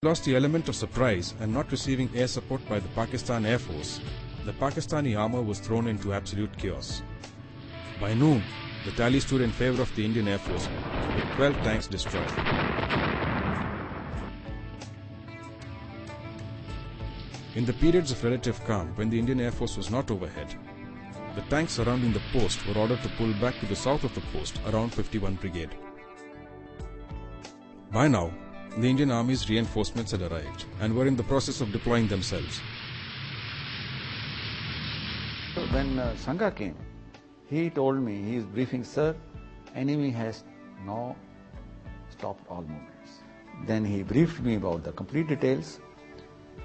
Lost the element of surprise and not receiving air support by the Pakistan Air Force, the Pakistani armour was thrown into absolute chaos. By noon, the tally stood in favour of the Indian Air Force, with 12 tanks destroyed. In the periods of relative calm, when the Indian Air Force was not overhead, the tanks surrounding the post were ordered to pull back to the south of the post around 51 Brigade. By now, the Indian Army's reinforcements had arrived and were in the process of deploying themselves. When Sangha came, he told me, he is briefing, sir, enemy has now stopped all movements. Then he briefed me about the complete details,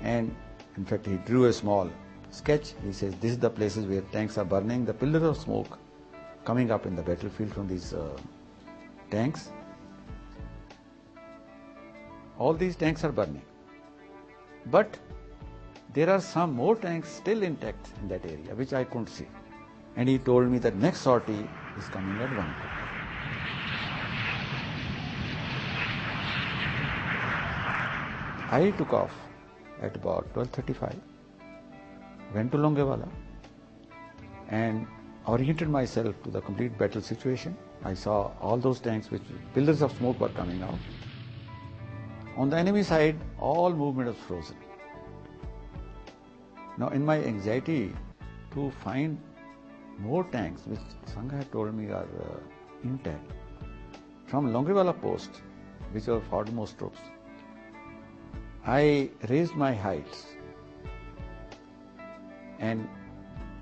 and in fact he drew a small sketch. He says, this is the places where tanks are burning, the pillar of smoke coming up in the battlefield from these tanks. All these tanks are burning. But there are some more tanks still intact in that area, which I couldn't see. And he told me that next sortie is coming at 1 o'clock. I took off at about 12:35, went to Longewala and oriented myself to the complete battle situation. I saw all those tanks which pillars of smoke were coming out. On the enemy side, all movement was frozen. Now, in my anxiety to find more tanks, which Sangha had told me are intact, from Longewala post, which were foremost troops, I raised my heights and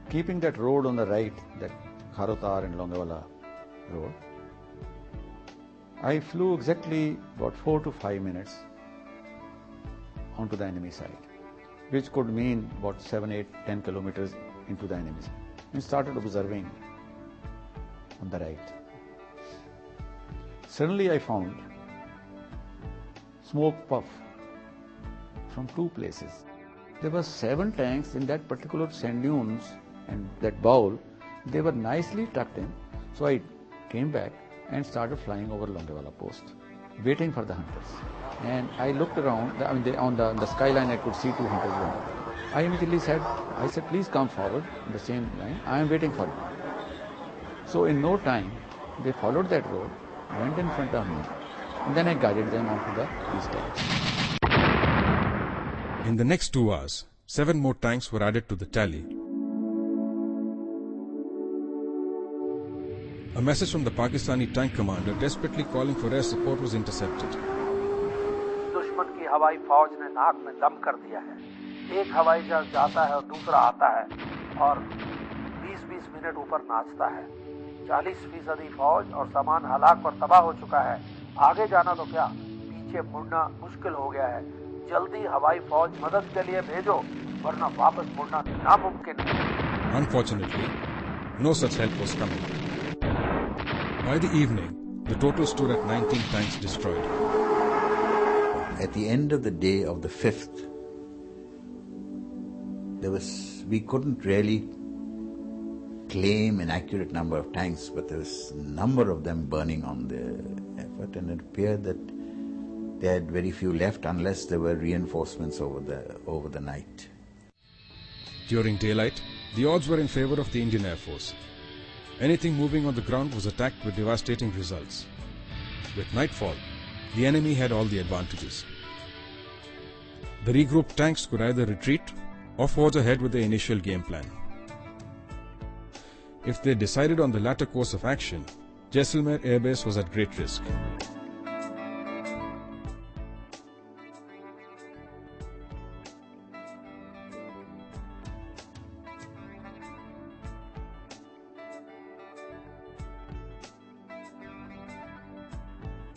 keeping that road on the right, that Kharotar and Longewala road, I flew exactly about 4 to 5 minutes onto the enemy side, which could mean about 7, 8, 10 kilometers into the enemy side, and started observing on the right. Suddenly I found smoke puff from 2 places. There were 7 tanks in that particular sand dunes and that bowl. They were nicely tucked in. So I came back and started flying over Longewala post, waiting for the hunters. And I looked around, on the skyline I could see 2 hunters running. I immediately said, please come forward in the same line, I am waiting for you. So in no time, they followed that road, went in front of me, and then I guided them onto the east edge. In the next 2 hours, 7 more tanks were added to the tally. A message from the Pakistani tank commander desperately calling for air support was intercepted. दुश्मन की हवाई फौज ने नाक में दम कर दिया है। एक हवाई जहाज जाता है और दूसरा आता है और 20-20 मिनट ऊपर नाचता है। 40% फौज और सामान हलाक पर तबाह हो चुका है। आगे जाना तो क्या, पीछे मुड़ना मुश्किल हो गया है। जल्दी हवाई फौज मदद के लिए भेजो, वरना वापस मुड़ना नामुमकिन है। Unfortunately, no such help was coming. By the evening, the total stood at 19 tanks destroyed. At the end of the day of the 5th, we couldn't really claim an accurate number of tanks, but there was a number of them burning on the effort, and it appeared that they had very few left unless there were reinforcements over the night. During daylight, the odds were in favor of the Indian Air Force. Anything moving on the ground was attacked with devastating results. With nightfall, the enemy had all the advantages. The regrouped tanks could either retreat or forge ahead with their initial game plan. If they decided on the latter course of action, Jaisalmer Air Base was at great risk.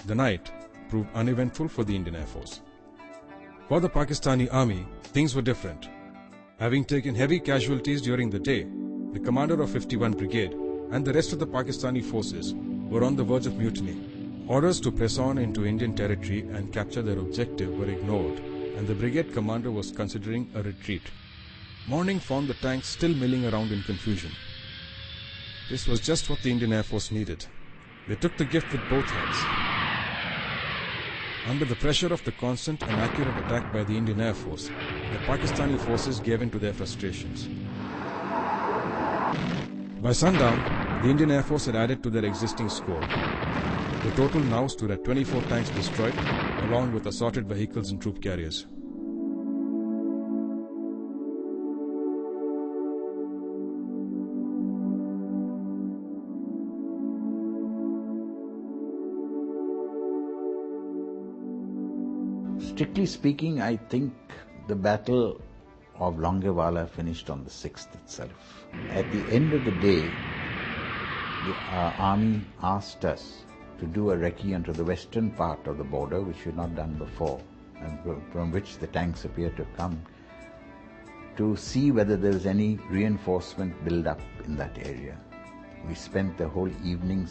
The night proved uneventful for the Indian Air Force. For the Pakistani Army, things were different. Having taken heavy casualties during the day, the commander of 51 Brigade and the rest of the Pakistani forces were on the verge of mutiny. Orders to press on into Indian territory and capture their objective were ignored, and the brigade commander was considering a retreat. Morning found the tanks still milling around in confusion. This was just what the Indian Air Force needed. They took the gift with both hands. Under the pressure of the constant and accurate attack by the Indian Air Force, the Pakistani forces gave in to their frustrations. By sundown, the Indian Air Force had added to their existing score. The total now stood at 24 tanks destroyed, along with assorted vehicles and troop carriers. Strictly speaking, I think the battle of Longewala finished on the 6th itself. At the end of the day, the army asked us to do a recce onto the western part of the border, which we had not done before, and from which the tanks appear to have come, to see whether there was any reinforcement build up in that area. We spent the whole evening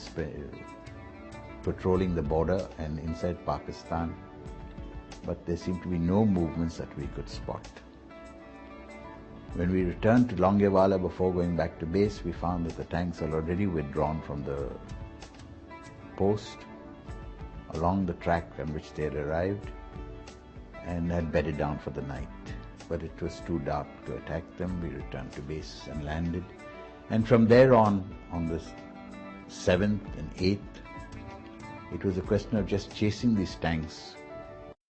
patrolling the border and inside Pakistan, but there seemed to be no movements that we could spot. When we returned to Longewala before going back to base, we found that the tanks had already withdrawn from the post along the track on which they had arrived and had bedded down for the night. But it was too dark to attack them. We returned to base and landed. And from there on the 7th and 8th, it was a question of just chasing these tanks